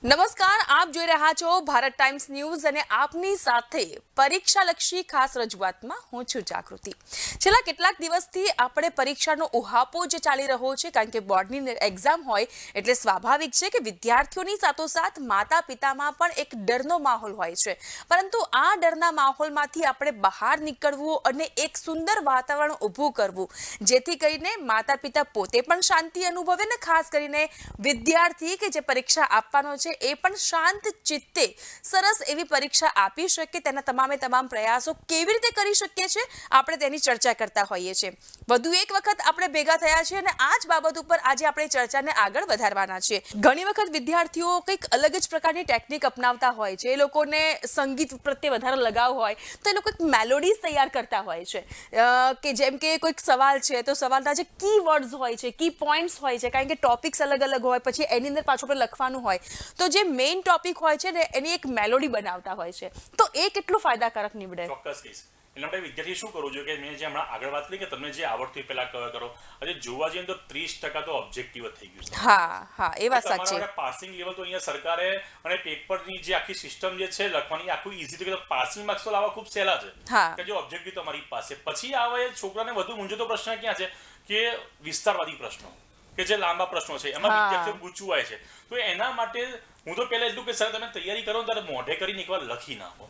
નમસ્કાર, આપ જોઈ રહ્યા છો ભારત ટાઈમ્સ ન્યૂઝ અને આપની સાથે પરીક્ષાલક્ષી ખાસ રજૂઆતમાં હું છું જાગૃતિ. છેલ્લા કેટલાક દિવસથી આપણે પરીક્ષાનો ઉહાપો જે ચાલી રહ્યો છે, કારણ કે બોર્ડની એક્ઝામ હોય એટલે સ્વાભાવિક છે કે વિદ્યાર્થીઓની સાથોસાથ માતા પિતામાં પણ એક ડરનો માહોલ હોય છે. પરંતુ આ ડરના માહોલમાંથી આપણે બહાર નીકળવું અને એક સુંદર વાતાવરણ ઊભું કરવું, જેથી કરીને માતા પિતા પોતે પણ શાંતિ અનુભવે ને ખાસ કરીને વિદ્યાર્થી કે જે પરીક્ષા આપવાનો છે એ પણ શાંત ચિત્તે સરસ એવી પરીક્ષા આપી શકે, તેના તમામ પ્રયાસો કેવી રીતે કરી શકીએ છીએ આપણે તેની ચર્ચા કરતા હોઈએ છીએ. વધુ એક વખત આપણે ભેગા થયા છીએ અને આ જ બાબત ઉપર આજે આપણે ચર્ચાને આગળ વધારવાના છીએ. ઘણી વખત વિદ્યાર્થીઓ કંઈક અલગ જ પ્રકારની ટેકનિક અપનાવતા હોય છે. એ લોકોને સંગીત પ્રત્યે વધારે લગાવ હોય તો એ લોકો એક મેલોડીઝ તૈયાર કરતા હોય છે કે જેમ કે કોઈક સવાલ છે તો સવાલના જે કી વર્ડ્સ હોય છે, કી પોઈન્ટ્સ હોય છે, કારણ કે ટોપિક્સ અલગ અલગ હોય, પછી એની અંદર પાછું આપણે લખવાનું હોય, તો જે મેઇન ટોપિક હોય છે ને એની એક મેલોડી બનાવતા હોય છે. તો એ કેટલું ફાયદાકારક નીવડે? ચોક્કસ કહીશ. એટલે આપણે વિદ્યાર્થી શું કરવું જોઈએ કે મેં જે હમણાં આગળ વાત કરી કે તમને જે આવડતું પેલા કવર કરો. આજે જોવા જઈએ તો 30% તો ઓબ્જેક્ટિવ જ થઈ ગયું છે. હા, એ વાત સાચી. પાસિંગ લેવલ તો અહીંયા સરકારે અને પેપરની જે આખી સિસ્ટમ જે છે લખવાની આખું ઈઝી તો પાસિંગ માર્ક્સ તો લાવવા ખૂબ સહેલા છે કે જે ઓબ્જેક્ટિવ તમારી પાસે. પછી આવે છોકરાને વધુ મૂંઝવતો પ્રશ્ન ક્યાં છે કે વિસ્તારવાદી પ્રશ્નો કે જે લાંબા પ્રશ્નો છે એમાં વિદ્યાર્થીઓ ગૂંચવાય છે. તો એના માટે હું તો પહેલા એટલું કે સર તમે તૈયારી કરો ત્યારે મોઢે કરીને એકવાર લખી નાખો.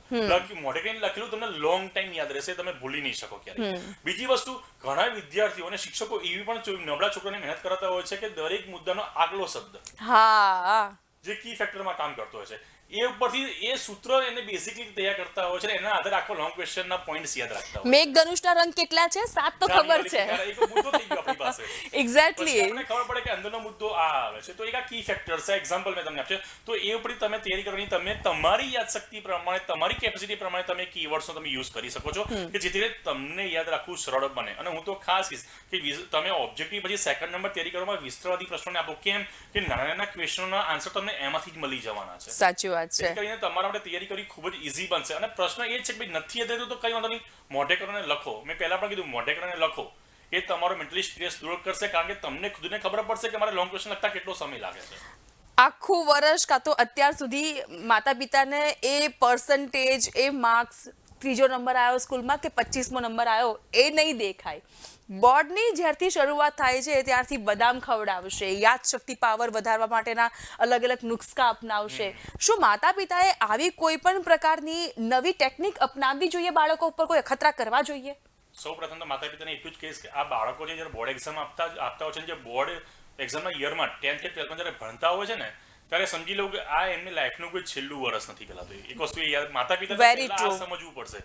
મોઢે કરીને લખેલું તમને લોંગ ટાઈમ યાદ રહેશે, તમે ભૂલી નહીં શકો ક્યારેય. બીજી વસ્તુ, ઘણા વિદ્યાર્થીઓ અને શિક્ષકો એવી પણ નબળા છોકરાને મહેનત કરતા હોય છે કે દરેક મુદ્દાનો આગલો શબ્દ જે કી ફેક્ટરમાં કામ કરતો હોય છે એ ઉપરથી એ સૂત્ર એને બેસિકલી તૈયાર કરતા હોય છે, એના આધારે આખો લોંગ ક્વેશ્ચનના પોઈન્ટ્સ યાદ રાખતા હોય. મેઘધનુષના રંગ કેટલા છે? 7 તો ખબર છે. એક મુદ્દો થઈ ગયો આપણી પાસે. એક્ઝેક્ટલી. તમને ખબર પડે કે અંદરનો મુદ્દો આ આવે છે, તો એક આ કી ફેક્ટર છે. એક્ઝામ્પલ મેં તમને આપ્યું, તો એ ઉપરથી તમે તૈયારી કરવાની, તમે તમારી યાદશક્તિ પ્રમાણે, તમારી કેપેસિટી પ્રમાણે તમે કીવર્ડ્સનો તમે યુઝ કરી શકો છો કે જેથી તમને યાદ રાખવું સરળ બને. અને હું તો ખાસ કહીશ કે તમે ઓબ્જેક્ટિવ પછી સેકન્ડ નંબર તૈયારી કરવામાં વિસ્તરવાદી પ્રશ્નોને આપો. કેમ કે નાના નાના ક્વેશ્ચનોના આન્સર તમને એમાંથી જ મળી જવાના છે. સાચી વાત છે. કરીને તમારા માટે તૈયારી કરવી ખૂબ જ ઈઝી બનશે. અને પ્રશ્ન એ છે કે ભાઈ નથી યાદ તો કઈ વાંધો નહીં, મોઢે કરીને લખો. મેં પહેલા પણ કીધું મોઢે કરીને લખો. એ તમારો મેન્ટલી સ્ટ્રેસ દૂર કરશે, કારણ કે તમને ખુદને ખબર પડશે કે મારે લોંગ ક્વેશ્ચન લખતા કેટલો સમય લાગે છે. આખું વર્ષ કાં તો અત્યાર સુધી માતા પિતાને એ પર્સન્ટેજ, એ માર્ક્સ, 3જો નંબર આવ્યો સ્કૂલમાં કે 25મો નંબર આવ્યો એ નહીં દેખાય. બોર્ડની જ્યારથી શરૂઆત થાય છે ત્યારથી બદામ ખવડાવશે, યાદશક્તિ પાવર વધારવા માટેના અલગ અલગ નુસ્ખા અપનાવશે. શું માતા પિતાએ આવી કોઈ પણ પ્રકારની નવી ટેકનિક અપનાવવી જોઈએ? બાળકો ઉપર કોઈ અખતરા કરવા જોઈએ? સૌપ્રથમ તો માતા પિતાને એટલું જ કહીશ કે આ બાળકો જે બોર્ડ એક્ઝામ આપતા હોય છે, જે બોર્ડ એક્ઝામના યરમાં 10th કે 12માં જ્યારે ભણતા હોય છે ને, ત્યારે સમજી લઉં કે આ એમની લાઈફનું કોઈ છેલ્લું વર્ષ નથી. પેલા તો એક વસ્તુ યાદ માતા પિતા સમજવું પડશે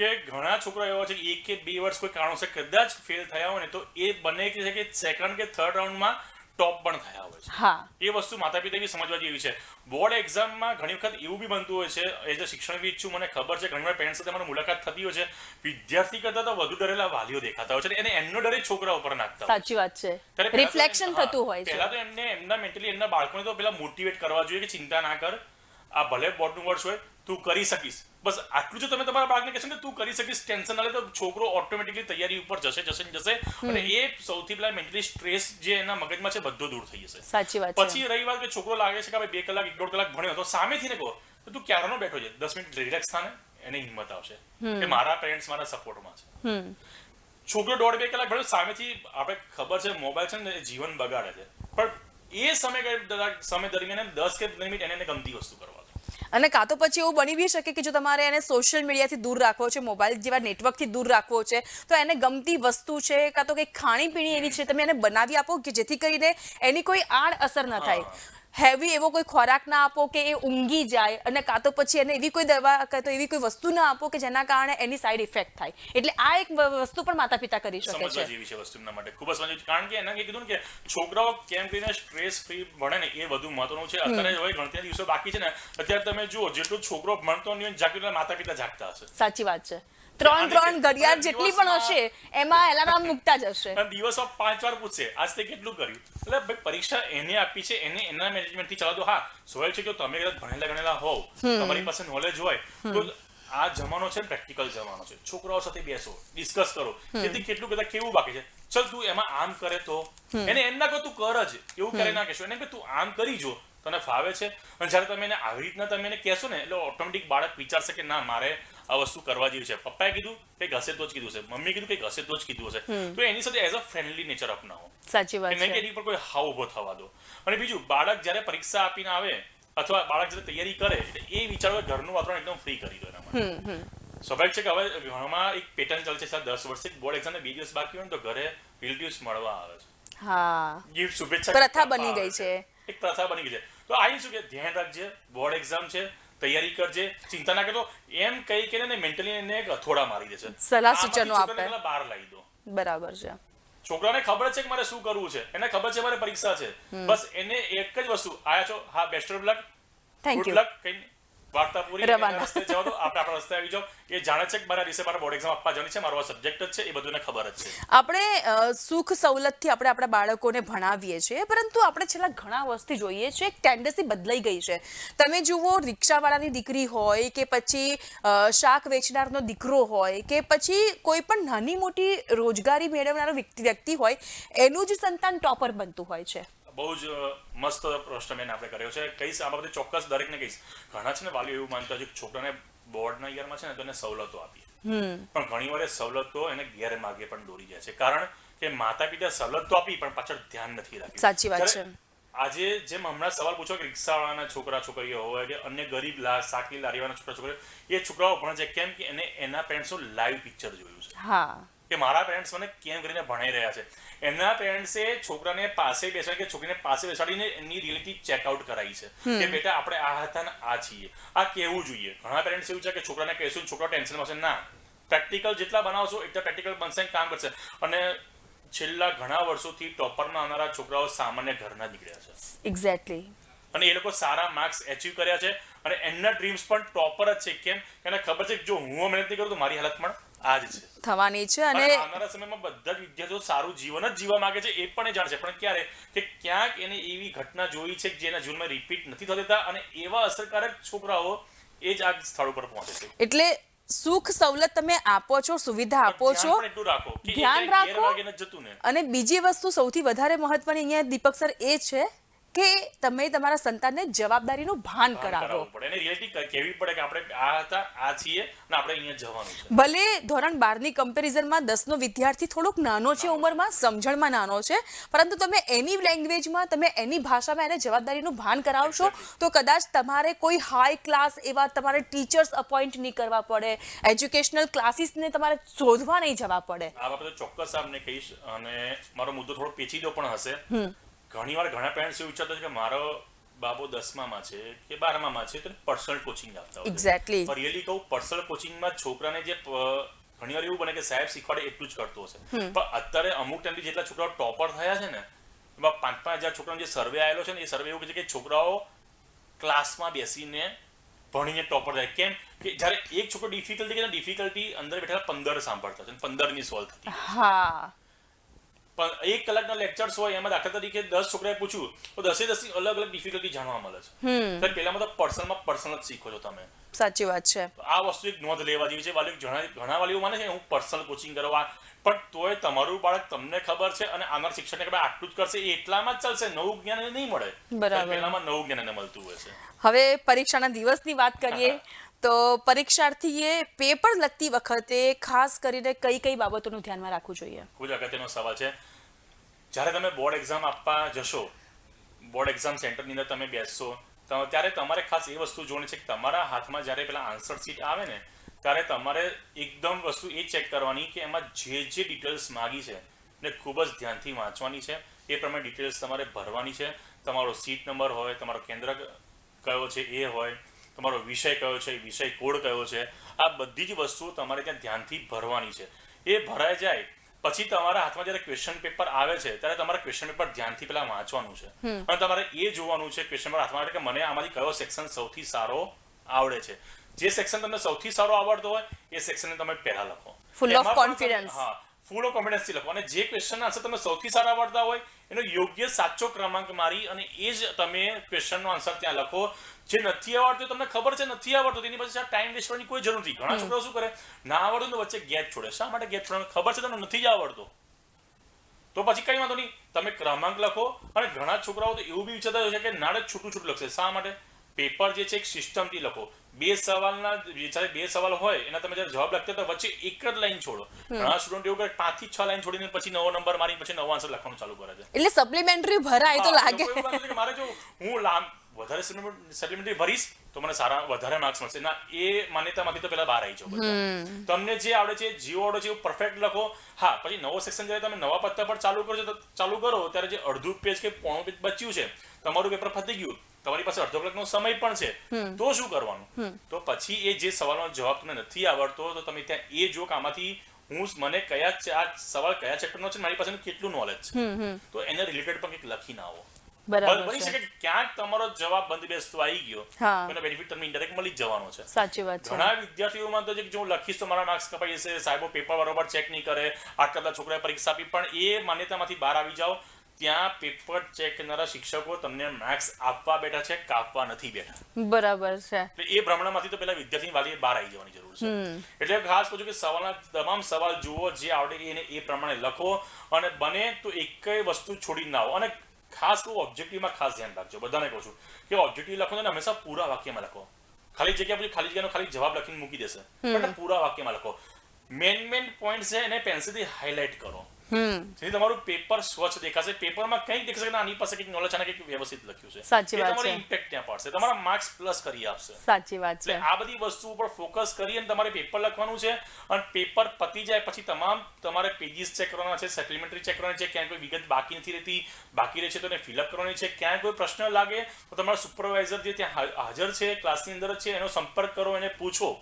કે ઘણા છોકરા એવા છે 1 કે 2 વર્ષ કોઈ કારણોસર કદાચ ફેલ થયા હોય ને તો એ બને છે કે સેકન્ડ કે થર્ડ રાઉન્ડમાં ટોપ પણ થયા હોય છે. એ વસ્તુ માતા પિતા બી સમજવા જેવી છે. બોર્ડ એક્ઝામમાં ઘણી વખત એવું બી બનતું હોય છે, એઝ અ શિક્ષણવિદ છું મને ખબર છે, ઘણી વાર પેરેન્ટ્સ સાથે મારી મુલાકાત થતી હોય છે, વિદ્યાર્થી કરતા તો વધુ ડરેલા વાલીઓ દેખાતા હોય છે અને એમનો ડર છોકરા ઉપર નાખતા હોય. સાચી વાત છે. રિફ્લેક્શન થતું હોય છે. પહેલા તો એમને એમના મેન્ટલી એમના બાળકોને તો પેલા મોટિવેટ કરવા જોઈએ કે ચિંતા ના કર, આ ભલે બોર્ડનું વર્ષ હોય, તું કરી શકીશ. બસ આટલું જો તમે તમારા બાળકને કહેશો કે તું કરી શકીશ, ટેન્શન ના લે, તો છોકરો ઓટોમેટિકલી તૈયારી ઉપર જશે અને એ સૌથી પહેલા મેન્ટલી સ્ટ્રેસ જે એના મગજમાં છે બધો દૂર થઈ જશે. સાચી વાત છે. પછી રહી વાત કે છોકરો લાગે છે કે ભાઈ 2 કલાક 1.5 કલાક ભણ્યો, તો સામેથી ને કહો તો તું ક્યારનો બેઠો છે, 10 મિનિટ રિલેક્સ થાને, એને હિંમત આવશે કે મારા પેરેન્ટ્સ મારા સપોર્ટમાં છે. છોકરો 1.5-2 કલાક ભણ્યો, સામેથી આપણે ખબર છે મોબાઈલ છે ને જીવન બગાડે છે, પણ એ સમય દરમિયાન 10 કે 15 મિનિટ એને ગમતી વસ્તુ કરવા. અને કાં તો પછી એવું બની બી શકે કે જો તમારે એને સોશિયલ મીડિયાથી દૂર રાખવો છે, મોબાઈલ જેવા નેટવર્કથી દૂર રાખવો છે, તો એને ગમતી વસ્તુ છે કાં તો કંઈક ખાણીપીણી એવી છે, તમે એને બનાવી આપો કે જેથી કરીને એની કોઈ આડ અસર ન થાય. હેવી એવો કોઈ ખોરાક ના આપો કે એ ઊંઘી જાય, અને કાં તો પછી એને એવી કોઈ દવા કાં તો એવી કોઈ વસ્તુ ના આપો કે જેના કારણે એની સાઈડ ઇફેક્ટ થાય. એટલે આ એક વસ્તુ પણ માતા પિતા કરી શકે છે. સમજવા જેવી છે વસ્તુ એમના માટે, ખૂબ જ સમજવી, કારણ કે એના કીધું ને કે છોકરાઓ કેમ કરીને સ્ટ્રેસ ફ્રી ભણે ને એ વધુ મહત્વનું છે. અત્યારે હવે ગણતરીના દિવસો બાકી છે ને, અત્યારે તમે જુઓ જેટલું છોકરો ભણતો નહીં જાગૃત માતા પિતા જાગતા હશે. સાચી વાત છે. 3 ઘડિયાળ જેટલી પણ હશે એમાં એલાર્મ મૂકતા જ હશે. દિવસમાં 5 વાર પૂછશે આજ તે કેટલું કર્યું. એટલે ભાઈ પરીક્ષા એને આપી છે, એને એના મેનેજમેન્ટથી ચલાવતો. હા, સ્વાભાવિક છે કે તમે કદાચ ભણેલા ગણેલા હોવ, તમારી પાસે નોલેજ હોય, તો આ જમાનો છે પ્રેક્ટિકલ જમાનો છે. છોકરાઓ સાથે બેસો, ડિસ્કસ કરો, તેથી કેટલું કદાચ કેવું બાકી છે, ચલ તું એમાં આમ કરે તો એને એમ ના કહો તું કર જ, એવું કરે ના કહેશો, એને કે તું આમ કરી જો તને ફાવે છે. અને જ્યારે તમે એને આવી રીતના તમે એને કહેશો ને એટલે ઓટોમેટિક બાળક વિચારશે કે ના મારે આ વસ્તુ કરવા જેવી છે. પપ્પાએ કીધું કંઈક હશે તો જ કીધું છે, મમ્મીએ કીધું કંઈક હશે તો જ કીધું હશે. તો એની સાથે એઝ અ ફ્રેન્ડલી નેચર અપનાવો. સાચી વાત છે. એની પર કોઈ હાવ ઉભો થવા દો. અને બીજું, બાળક જ્યારે પરીક્ષા આપીને આવે અથવા બાળક જ્યારે તૈયારી કરે એટલે એ વિચારો ઘરનું વાતાવરણ એકદમ ફ્રી કરી દો એના માટે. સ્વાભાવિક છે કે હવે ઘરમાં એક પેટર્ન ચાલશે 10 વર્ષે બોર્ડ એક્ઝામ 2 દિવસ બાકી હોય ને તો ઘરે રિલેટિવ્સ મળવા આવે છે. હા, ગિફ્ટ શુભેચ્છા પ્રથા બની ગઈ છે. એક પ્રથા બની ગઈ છે. તો આઈ શું કે ધ્યાન રાખજે, બોર્ડ એક્ઝામ છે, તૈયારી કરજે, ચિંતા ના કરતો, એમ કઈ કે ને મેન્ટલી એને એક હથોડા મારી દે છે. સલાહ સૂચનો આપે. બહાર લાવી દો. બરાબર છે. છોકરાને ખબર છે કે મારે શું કરવું છે, એને ખબર છે મારે પરીક્ષા છે, બસ એને એક જ વસ્તુ, આયા છો, હા best of luck, thank good you, luck, કઈ વાર્તા પૂરી, રસ્તે જવા દો, આપણે આપણા રસ્તે આવી જાઓ. એ જાણે છે કે મારા દિવસે મારા બોર્ડ એક્ઝામ આપવા જવાની છે, મારો આ સબ્જેક્ટ જ છે, એ બધું એને ખબર જ છે. આપણે સુખ સવલતથી આપણે આપણા બાળકોને ભણાવીએ છીએ, પરંતુ આપણે છેલ્લા ઘણા વર્ષથી જોઈએ છીએ એક ટેન્ડન્સી બદલાઈ ગઈ છે. તમે જુઓ, રિક્ષાવાળાની દીકરી હોય કે પછી શાક વેચનારનો દીકરો હોય કે પછી કોઈ પણ નાની મોટી રોજગારી મેળવનારો વ્યક્તિ હોય, એનું જ સંતાન ટોપર બનતું હોય છે. બહુ જ મસ્ત પ્રશ્ન મેં આપણે કર્યો છે. કહીશ આ બાબતે ચોક્કસ દરેકને કહીશ. ઘણા છે ને વાલીઓ એવું માનતા હોય કે છોકરાને બોર્ડના યરમાં છે ને તો એને સવલતો આપી, પણ ઘણી વાર સવલતો એને ગેરમાર્ગે પણ દોરી જાય છે. કારણ કે માતા પિતા સવલતો આપી પણ પાછળ ધ્યાન નથી રાખ્યું. સાચી વાત છે. આજે જેમ હમણાં સવાલ પૂછો કે રિક્ષાવાળાના છોકરા છોકરીઓ હોય કે અન્ય ગરીબ શાકની લારીવાળાના છોકરા છોકરીઓ, એ છોકરાઓ ભણે છે કેમ કે એને એના પેરેન્ટ્સનું લાઈવ પિક્ચર જોયું છે. હા, કે મારા પેરેન્ટ્સ મને કેમ કરીને ભણાઈ રહ્યા છે. એના પેરેન્ટ્સે છોકરાને પાસે બેસાડી કે છોકરીને પાસે બેસાડીને એની રિયાલિટી ચેકઆઉટ કરાવી છે કે બેટા આપણે આ હતા ને આ છીએ, આ કેવું જોઈએ. ઘણા પેરેન્ટ્સ એવું છે કે છોકરાને કહીશું છોકરા ટેન્શનમાં હશે, ના, પ્રેક્ટિકલ જેટલા બનાવશો એટલા પ્રેક્ટિકલ બનશે, કામ કરશે. અને છેલ્લા ઘણા વર્ષોથી ટોપરમાં આવનારા છોકરાઓ સામાન્ય ઘરના નીકળ્યા છે. એક્ઝેક્ટલી. અને એ લોકો સારા માર્ક્સ એચીવ કર્યા છે અને એમના ડ્રીમ્સ પણ ટોપર જ છે. કેમ? એને ખબર છે કે જો હું મહેનત નહીં કરું તો મારી હાલત પણ આ જ છે, થવાની છે. અને આવનારા સમયમાં બધા જ વિદ્યાર્થીઓ સારું જીવન જ જીવવા માંગે છે, એ પણ એ જાણશે. પણ ક્યારે કે ક્યાંક એને એવી ઘટના જોઈ છે કે જેના જીવનમાં રિપીટ નથી થતા અને એવા અસરકારક છોકરાઓ એ જ આ સ્થળ ઉપર પહોંચે છે. એટલે સુખ સવલત તમે આપો છો, સુવિધા આપો છો, ધ્યાન રાખો. અને બીજી વસ્તુ સૌથી વધારે મહત્વની અહીંયા દીપક સર એ છે કે તમે તમારા સંતાનને જવાબદારીનું ભાન કરાવો. એને રિયાલિટી કહેવી પડે કે આપણે આ હતા, આ છીએ અને આપણે અહીંયા જવાનું છે. ભલે ધોરણ 12 ની કમ્પેરિઝનમાં 10 નો વિદ્યાર્થી થોડોક નાનો છે ઉંમરમાં, સમજણમાં નાનો છે, પરંતુ તમે એની લેંગ્વેજમાં, તમે એની ભાષામાં એને જવાબદારીનું ભાન કરાવશો તો કદાચ તમારે કોઈ હાઈ ક્લાસ એવા તમારે ટીચર્સ અપોઇન્ટ નહીં કરવા પડે, એજ્યુકેશનલ ક્લાસીસને તમારે શોધવા નહીં જવા પડે. આ બાબતે ચોક્કસ આપને કહીશ અને મારો મુદ્દો થોડો પેચીદો પણ હશે. ઘણી વાર ઘણા પેરેન્ટ્સ એવું વિચારતા છે કે મારો બાબો 10માં છે કે 12માં છે તો પર્સનલ કોચિંગ આપતા હોય. એક્ઝેક્ટલી. રિયલી કહું, પર્સનલ કોચિંગમાં છોકરાને જે ઘણી વાર એવું બને કે સાહેબ શીખવાડે એટલું જ કરતો હશે, પણ અત્યારે અમુક ટાઈમથી જેટલા છોકરાઓ ટોપર થયા છે ને એમાં 5,000 છોકરાનો જે સર્વે આવેલો છે ને એ સર્વે એવું કહે છે કે છોકરાઓ ક્લાસમાં બેસીને ભણીને ટોપર થાય. કેમ કે જ્યારે એક છોકરો ડિફિકલ્ટી અંદર બેઠેલા 15 સાંભળતા છે, 15ની સોલ્વ થતી. હા, પણ 1 કલાકના લેક્ચર્સ હોય એમાં દાખલા તરીકે 10 છોકરાએ પૂછ્યું તો 10 અલગ અલગ ડિફિકલ્ટી જાણવા મળે છે. પહેલામાં તો પર્સનલ જ શીખો છો તમે. સાચી વાત છે. આ વસ્તુ એક નોંધ લેવા જેવી છે. ઘણા વાલીઓ માને છે હું પર્સનલ કોચિંગ કરવા, પણ તોય તમારું બાળક તમને ખબર છે અને આનાર શિક્ષણને ખબર આટલું જ કરશે, એટલામાં જ ચાલશે. નવું જ્ઞાન નહીં મળે. બરાબર. પહેલામાં નવું જ્ઞાન એને મળતું હોય છે. હવે પરીક્ષાના દિવસની વાત કરીએ તો પરીક્ષાર્થીએ પેપર લખતી વખતે ખાસ કરીને કઈ કઈ બાબતોનું ધ્યાનમાં રાખવું જોઈએ? ખૂબ જ અગત્યનો સવાલ છે. જ્યારે તમે બોર્ડ એક્ઝામ આપવા જશો, બોર્ડ એક્ઝામ સેન્ટરની અંદર તમે બેસશો ત્યારે તમારે ખાસ એ વસ્તુ જોવાની છે કે તમારા હાથમાં જ્યારે પેલા આન્સર શીટ આવે ને ત્યારે તમારે એકદમ વસ્તુ એ ચેક કરવાની કે એમાં જે ડિટેલ્સ માગી છે એને ખૂબ જ ધ્યાનથી વાંચવાની છે. એ પ્રમાણે ડિટેલ્સ તમારે ભરવાની છે. તમારો સીટ નંબર હોય, તમારો કેન્દ્ર કયો છે એ હોય, તમારો વિષય કયો છે, વિષય કોડ કયો છે, આ બધી જ વસ્તુઓ તમારે ત્યાં ધ્યાનથી ભરવાની છે. એ ભરાઈ જાય પછી તમારા હાથમાં જ્યારે ક્વેશ્ચન પેપર આવે છે ત્યારે તમારે ક્વેશ્ચન પેપર ધ્યાનથી પહેલા વાંચવાનું છે અને તમારે એ જોવાનું છે ક્વેશ્ચન પેપર હાથમાં કે મને આમાંથી કયો સેક્શન સૌથી સારો આવડે છે. જે સેક્શન તમને સૌથી સારો આવડતો હોય એ સેક્શનને તમે પહેલા લખો, ફૂલ ઓફ કોન્ફિડન્સ. હા, ફૂલ ઓફ કોન્ફિડન્સથી લખો. અને જે ક્વેશ્ચન આન્સર તમે સૌથી સારા આવડતા હોય એનો યોગ્ય સાચો ક્રમાંક મારી અને એ જ તમે ક્વેશ્ચનનો આન્સર ત્યાં લખો. જે નથી આવડતું તમને ખબર છે નથી આવડતું તેની પછી ટાઈમ વેસ્ટ કરવાની કોઈ જરૂર નથી. ઘણા છોકરાઓ શું કરે, ના આવડતું તો વચ્ચે ગેપ છોડે. શા માટે ગેપ છોડે? ખબર છે તમને નથી જ આવડતું તો પછી કઈ વાંધો નહીં, તમે ક્રમાંક લખો. અને ઘણા છોકરાઓ તો એવું બી વિચારતા હોય છે કે નાડે છૂટું છૂટું લખશે. શા માટે? પેપર જે છે એક સિસ્ટમથી લખો. બે સવાલ હોય એના તમે જયારે જવાબ લખતા તો વચ્ચે એક જ લાઈન છોડો. ઘણા સ્ટુડન્ટ એવું કરે 5 થી 6 લાઈન છોડીને પછી નવો નંબર મારી પછી નવો આન્સર લખવાનું ચાલુ કરે છે. એટલે સપ્લિમેન્ટરી ભરાય તો લાગે કે મારે જો હું વધારે સપ્લિમેન્ટરી ભરીશ તો મને વધારે માર્ક્સ મળશે. ના, એ માન્યતામાંથી તો પેલા બહાર આવી જાઓ. તમને જે આવડે છે, જેવું આવડે છે એવું પરફેક્ટ લખો. હા, પછી નવો સેક્શન જ્યારે તમે નવા પત્તા પર ચાલુ કરો ત્યારે જે અડધું પેજ કે પોણું પેજ બચ્યું છે, તમારું પેપર પતી ગયું, તમારી પાસે અડધો કલાકનો સમય પણ છે, તો શું કરવાનું? તો પછી એ જે સવાલનો જવાબ તમને નથી આવડતો તો તમે ત્યાં એ જો કે આમાંથી મને આ સવાલ કયા ચેપ્ટરનો છે, મારી પાસે કેટલું નોલેજ છે, તો એને રિલેટેડ પણ કંઈક લખીને આવો. બની શકે કે ક્યાંક તમારો જવાબ બંધ બેસતો આવી ગયો, એનો બેનિફિટ તમને ઇન્ડાયરેક્ટ મળી જ જવાનો છે. સાચી વાત છે. ઘણા વિદ્યાર્થીઓ માનતો છે કે જો હું લખીશ તો મારા માર્ક્સ કપાઈ જશે, સાહેબો પેપર બરોબર ચેક નહીં કરે, આટલા બધા છોકરાએ પરીક્ષા આપી. પણ એ માન્યતામાંથી બહાર આવી જાઓ. ત્યાં પેપર ચેક કરનારા શિક્ષકો તમને માર્ક્સ આપવા બેઠા છે, કાપવા નથી બેઠા. બરાબર છે. એટલે એ ભ્રમણામાંથી તો પેલા વિદ્યાર્થી વાલીએ બહાર આવી જવાની જરૂર છે. એટલે ખાસ કહું છું કે સવાલના તમામ સવાલ જુઓ, જે આવડે એને એ પ્રમાણે લખો, અને બને તો એક વસ્તુ છોડી ના આવો. અને ખાસ કહું, ઓબ્જેક્ટિવમાં ખાસ ધ્યાન રાખજો. બધાને કહું છું કે ઓબ્જેક્ટિવ લખો ને હંમેશા પૂરા વાક્યમાં લખો. ખાલી જગ્યા પછી ખાલી જગ્યાનો ખાલી જવાબ લખીને મૂકી દેશે, પણ પૂરા વાક્યમાં લખો. મેન પોઈન્ટ છે એને પેન્સિલથી હાઇલાઇટ કરો. જેથી તમારું પેપર સ્વચ્છ દેખાશે. પેપરમાં કંઈક દેખાશે કે આની પાસે કંઈક નોલેજ અને કંઈક વ્યવસ્થિત લખ્યું છે. સાચી વાત છે. તમારું ઇમ્પેક્ટ ત્યાં પડશે, તમારા માર્ક્સ પ્લસ કરી આપશે. સાચી વાત છે. એટલે આ બધી વસ્તુ ઉપર ફોકસ કરી અને તમારે પેપર લખવાનું છે. અને પેપર પતી જાય પછી તમારે પેજીસ ચેક કરવાના છે, સપ્લિમેન્ટરી ચેક કરવાની છે, ક્યાંય કોઈ વિગત બાકી નથી રહેતી, બાકી રહે છે તો એને ફિલઅપ કરવાની છે. ક્યાંય કોઈ પ્રશ્ન લાગે તો તમારા સુપરવાઇઝર જે ત્યાં હાજર છે, ક્લાસની અંદર છે, એનો સંપર્ક કરો, એને પૂછો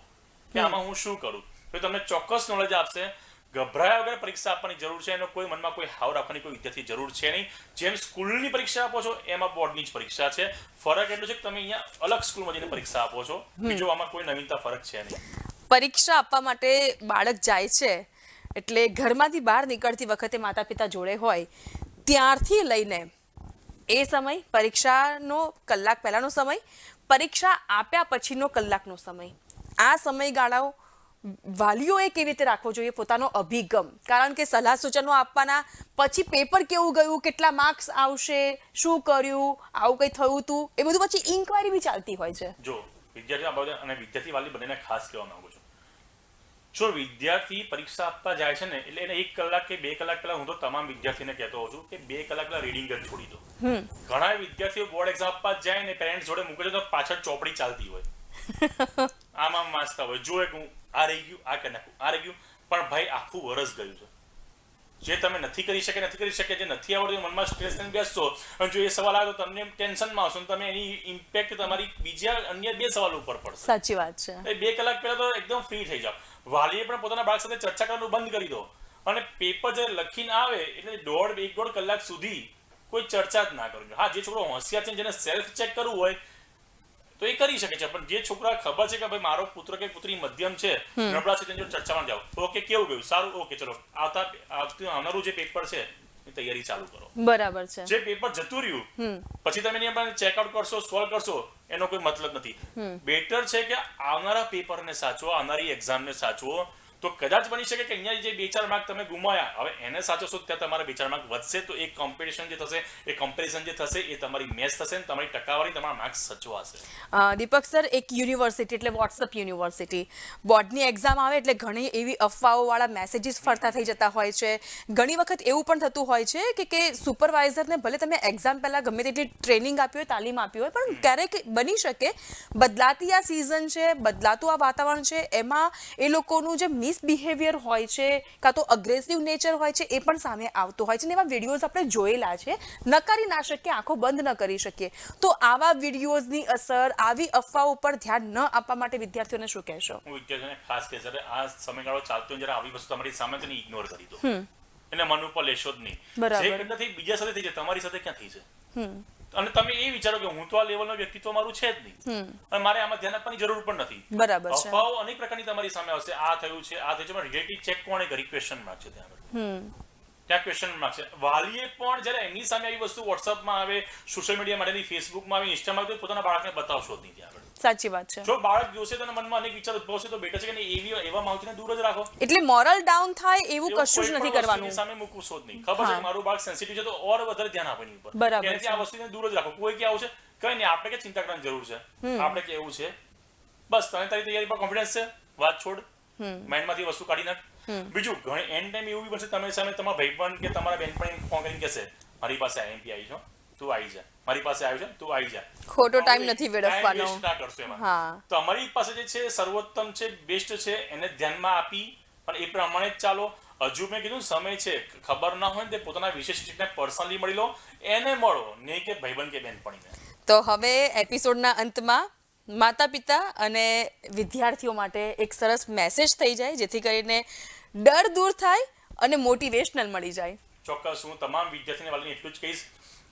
કે આમાં હું શું કરું, તો તમને ચોક્કસ નોલેજ આપશે. ગભરાયા વગર પરીક્ષા આપવાની જરૂર છે. એનો કોઈ મનમાં કોઈ હાવ રાખવાની કોઈ વિદ્યાર્થી જરૂર છે નહીં. જેમ સ્કૂલની પરીક્ષા આપો છો એમાં બોર્ડની જ પરીક્ષા છે. ફરક એટલો છે કે તમે અહીંયા અલગ સ્કૂલમાં જઈને પરીક્ષા આપો છો. બીજો આમાં કોઈ નવીનતા ફરક છે નહીં. પરીક્ષા આપવા માટે બાળક જાય છે એટલે ઘરમાંથી બહાર નીકળતી વખતે માતા પિતા જોડે હોય ત્યારથી લઈને એ સમય, પરીક્ષાનો કલાક પહેલાનો સમય, પરીક્ષા આપ્યા પછીનો કલાકનો સમય, આ સમયગાળાઓ વાલીઓએ કેવી રીતે રાખવો જોઈએ પોતાનો અભિગમ? કારણ કે સલાહ સૂચનો આપવાના પછી પેપર કેવું ગયું, કેટલા માર્ક્સ આવશે, શું કર્યું, આવું કંઈ થયું હતું, એ બધું પછી ઇન્ક્વાયરી બી ચાલતી હોય છે. જો વિદ્યાર્થી અને વિદ્યાર્થી વાલી બંનેને ખાસ કહેવા માંગુ છું, જો વિદ્યાર્થી પરીક્ષા આપવા જાય છે ને એટલે એને 1 કલાક કે 2 કલાક પહેલા હું તો તમામ વિદ્યાર્થીને કહેતો હોઉં છું કે 2 કલાક પહેલા રીડિંગ જ છોડી દો. ઘણા વિદ્યાર્થીઓ બોર્ડ એક્ઝામ આપવા જાય ને પેરેન્ટ્સ જોડે મૂકે છે તો પાછળ ચોપડી ચાલતી હોય, આમાં વાંચતા હોય, જો એક આ રહી ગયું, આ કરી નાખું, આ રહી ગયું. પણ ભાઈ આખું વરસ ગયું છે. જે તમે નથી કરી શકે, જે નથી આવડતું, મનમાં સ્ટ્રેસ થઈને બેસશો અને જો એ સવાલ આવે તો તમને ટેન્શનમાં આવશો, તમે એની ઇમ્પેક્ટ તમારી બીજા અન્ય 2 સવાલ ઉપર પડશે. સાચી વાત છે. 2 કલાક પહેલા તો એકદમ ફ્રી થઈ જાઓ. વાલીએ પણ પોતાના બાળક સાથે ચર્ચા કરવાનું બંધ કરી દો. અને પેપર જ્યારે લખીને આવે એટલે 1.5 કલાક સુધી કોઈ ચર્ચા જ ના કરજો. હા, જે છોકરો હોશિયાર છે, જેને સેલ્ફ ચેક કરવું હોય તો એ કરી શકે છે. પણ જે છોકરા ખબર છે કે ભાઈ મારો પુત્ર કે પુત્રી મધ્યમ છે, નબળા છે, તેની જોડે ચર્ચામાં જાઓ. ઓકે, કેવું ગયું? સારું, ઓકે, ચલો આવનારું જે પેપર છે એ તૈયારી ચાલુ કરો. બરાબર છે. જે પેપર જતું રહ્યું પછી તમે એની પર ચેકઆઉટ કરશો, સોલ્વ કરશો, એનો કોઈ મતલબ નથી. બેટર છે કે આવનારા પેપરને સાચવો, આવનારી એક્ઝામને સાચવો. તો કદાચ બની શકે કે અહીંયા જે 2-4 માર્ક તમે ગુમાયા, હવે એને સાચવશો ત્યાં તમારા 2-4 માર્ક વધશે. તો એ કોમ્પિટિશન જે થશે, એ કમ્પેરિઝન જે થશે એ તમારી મેચ થશે ને તમારી ટકાવારી, તમારા માર્ક્સ સચવાશે. દીપક સર, એક યુનિવર્સિટી એટલે વોટ્સઅપ યુનિવર્સિટી, બોર્ડની એક્ઝામ આવે એટલે ઘણી એવી અફવાઓવાળા મેસેજીસ ફરતા થઈ જતા હોય છે. ઘણી વખત એવું પણ થતું હોય છે કે સુપરવાઇઝરને ભલે તમે એક્ઝામ પહેલાં ગમે તેટલી ટ્રેનિંગ આપી હોય, તાલીમ આપી હોય, પણ ક્યારેક બની શકે બદલાતી આ સિઝન છે, બદલાતું આ વાતાવરણ છે, એમાં એ લોકોનું જે મિસબિહેવિયર હોય છે કાં તો અગ્રેસિવ નેચર હોય છે એ પણ સામે આવતું હોય છે. ને એવા વિડીયોઝ આપણે જોયેલા છે, નકારી ના શકીએ, આંખો બંધ ન કરી શકીએ. તો આવા વિડીયોઝની અસર, આવી અફવાઓ પર ધ્યાન ન આપવા માટે વિદ્યાર્થીઓને શું કહેશો? હું વિદ્યાર્થીઓને ખાસ કહીશ, આ સમયગાળો ચાલતો જ્યારે આવી વસ્તુ તમારી સામે તેને ઇગ્નોર કરી દો, એને મન ઉપર લેશો જ નહીં. જે કંઈ બીજા સાથે થઈ જાય તમારી સાથે ક્યાં થઈ છે? અને તમે એ વિચારો કે હું તો આ લેવલનો વ્યક્તિત્વ મારું છે જ નહીં અને મારે આમાં ધ્યાન આપવાની જરૂર પણ નથી. બરાબર છે. અફવાઓ અનેક પ્રકારની તમારી સામે આવશે, આ થયું છે, આ થયું છે, પણ રિલેટિવ ચેક કોણે કરી? ક્વેશ્ચન માર્ક છે ત્યાં ક્વેશ્ચન માર્ક છે. વાલીએ પણ જ્યારે એમની સામે આવી વસ્તુ વોટ્સઅપમાં આવે, સોશિયલ મીડિયા માટેની ફેસબુકમાં આવે, ઇન્સ્ટામાં આવે, તો પોતાના બાળકને બતાવશો જ નહીં ત્યાં આગળ. સાચી વાત છે. જો બાળક જોશે તો મનમાં અનેક વિચાર ઉદ્ભવશે તો બેટા છે કે નહીં, એવા માવતીને દૂર જ રાખો. એટલે મોરલ ડાઉન થાય એવું કશું જ નથી કરવાનું. સામે મૂકવું જ નહીં. ખબર છે મારું બાળક સેન્સિટિવ છે તો ઓર વધારે ધ્યાન આપવાની ઉપર. બરાબર. એનાથી આ વસ્તુને દૂર જ રાખો. કોઈ કે આવું છે કઈ નહીં, આપણે કે ચિંતા કરવાની જરૂર છે, આપણે કે એવું છે, બસ તને તારી તૈયારી પર કોન્ફિડન્સ છે, વાત છોડ, માઇન્ડમાંથી વસ્તુ કાઢી નાખ. બીજું ઘણી એન્ડ ટાઈમ એવું બનશે તમે સામે તમારા ભાઈબંધ કે તમારા બેનપણી ફોન કરીને કહેશે મારી પાસે આઈએમપી આવી છો, તું આવી જા, મારી પાસે આવ્યો છે તું આવી જા. ખોટો ટાઈમ નથી વેડફવાનો. તો અમારી પાસે જે છે સર્વોત્તમ છે, બેસ્ટ છે, એને ધ્યાનમાં આપી અને એ પ્રમાણે જ ચાલો. હજુ મેં કીધું સમય છે, ખબર ના હોય ને તે પોતાના વિશેષ શિક્ષકને પર્સનલી મળી લો, એને મળો, નહીં કે ભાઈબંધ કે બેનપણીને. તો હવે એપિસોડના અંતમાં માતા પિતા અને વિદ્યાર્થીઓ માટે એક સરસ મેસેજ થઈ જાય જેથી કરીને ડર દૂર થાય અને મોટિવેશનલ મળી જાય. ચોક્કસ હું તમામ વિદ્યાર્થીને વાલીને એટલું જ કહીશ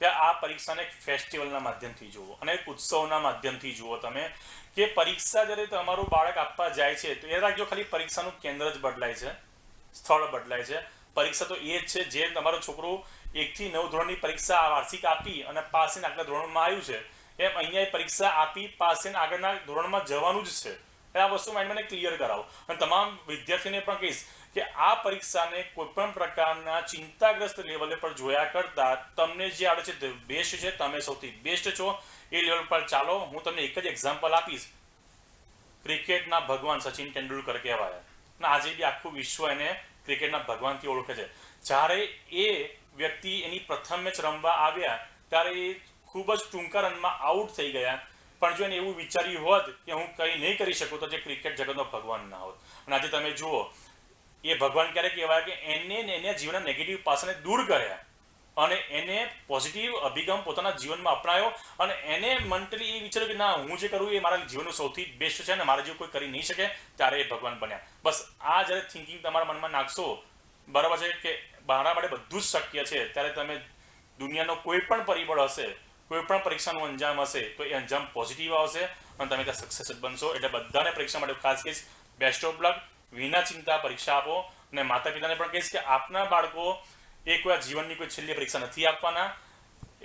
કે આ પરીક્ષાને એક ફેસ્ટિવલના માધ્યમથી જુઓ અને એક ઉત્સવના માધ્યમથી જુઓ તમે, કે પરીક્ષા જ્યારે તમારું બાળક આપવા જાય છે તો એ રાખજો ખાલી પરીક્ષાનું કેન્દ્ર જ બદલાય છે, સ્થળ બદલાય છે. પરીક્ષા તો એ જ છે જે તમારો છોકરો 1 થી 9 ધોરણની પરીક્ષા વાર્ષિક આપી અને પાસ થઈને આગલા ધોરણમાં આવ્યું છે, એમ અહીંયા એ પરીક્ષા આપી પાસ થઈને આગળના ધોરણમાં જવાનું જ છે. આ વસ્તુ માઇન્ડમાં ક્લિયર કરાવો. અને તમામ વિદ્યાર્થીઓને પણ કહીશ કે આ પરીક્ષાને કોઈ પણ પ્રકારના ચિંતાગ્રસ્ત લેવલે પર જોયા કરતા તમને જે આવડે છે તે બેસ્ટ છે, તમે સૌથી બેસ્ટ છો, એ લેવલ પર ચાલો. હું તમને એક જ એક્ઝામ્પલ આપીશ. ક્રિકેટના ભગવાન સચિન તેંડુલકર કહેવાય અને આજે બી આખું વિશ્વ એને ક્રિકેટના ભગવાનથી ઓળખે છે. જ્યારે એ વ્યક્તિ એની પ્રથમ મેચ રમવા આવ્યા ત્યારે એ ખૂબ જ ટૂંકા રનમાં આઉટ થઈ ગયા, પણ જો એને એવું વિચાર્યું હોત કે હું કંઈ નહીં કરી શકું તો જે ક્રિકેટ જગતનો ભગવાન ના હોત. અને આજે તમે જુઓ એ ભગવાન ક્યારે કહેવાય કે એને જીવનના નેગેટિવ પાસાને દૂર કર્યા અને એને પોઝિટિવ અભિગમ પોતાના જીવનમાં અપનાવ્યો અને એને મેન્ટલી એ વિચાર્યું કે ના હું જે કરું એ મારા જીવનનું સૌથી બેસ્ટ છે અને મારા જેવું કોઈ કરી નહીં શકે, ત્યારે એ ભગવાન બન્યા. બસ આ જ્યારે થિંકિંગ તમારા મનમાં નાખશો, બરાબર છે કે મારા માટે બધું જ શક્ય છે, ત્યારે તમે દુનિયાનો કોઈ પણ પરિબળ હશે, કોઈ પણ પરીક્ષાનું અંજામ હશે તો એ અંજામ પોઝિટિવ આવશે અને તમે ત્યાં સક્સેસ બનશો. એટલે બધાને પરીક્ષા માટે ખાસ કહીશ બેસ્ટ ઓફ લક, વિના ચિંતા પરીક્ષા આપો. અને માતા પિતાને પણ કહીશ કે આપના બાળકો એકવાર જીવનની કોઈ છેલ્લી પરીક્ષા નથી આપવાના,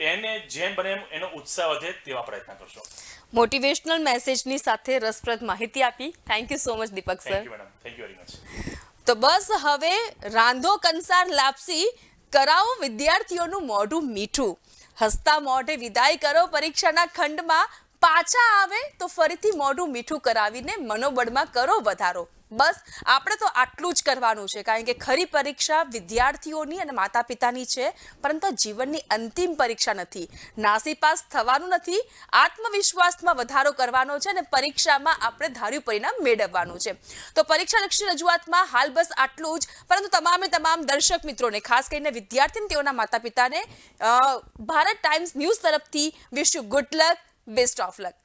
એને જેમ બને એમ એનો ઉત્સાહ વધે તેવા પ્રયત્ન કરશો. મોટિવેશનલ મેસેજની સાથે રસપ્રદ માહિતી આપી. Thank you so much Deepak sir. Thank you madam, thank you very much. તો બસ હવે રાંધો કંસાર લાપસી, કરાવો વિદ્યાર્થીઓનું મોઢું મીઠું, હસતા મોઢે વિદાય કરો પરીક્ષાના ખંડમાં, પાછા આવે તો ફરીથી મોઢું મીઠું કરાવીને મનોબળમાં કરો વધારો. બસ આપણે તો આટલું જ કરવાનું છે, કારણ કે ખરી પરીક્ષા વિદ્યાર્થીઓની અને માતા પિતાની છે, પરંતુ જીવનની અંતિમ પરીક્ષા નથી. નાસીપાસ થવાનું નથી, આત્મવિશ્વાસમાં વધારો કરવાનો છે અને પરીક્ષામાં આપણે ધાર્યું પરિણામ મેળવવાનું છે. તો પરીક્ષાલક્ષી રજૂઆતમાં હાલ બસ આટલું જ, પરંતુ તમામ દર્શક મિત્રોને ખાસ કરીને વિદ્યાર્થી તેઓના માતા પિતાને ભારત ટાઈમ્સ ન્યૂઝ તરફથી wish you good luck, best of luck.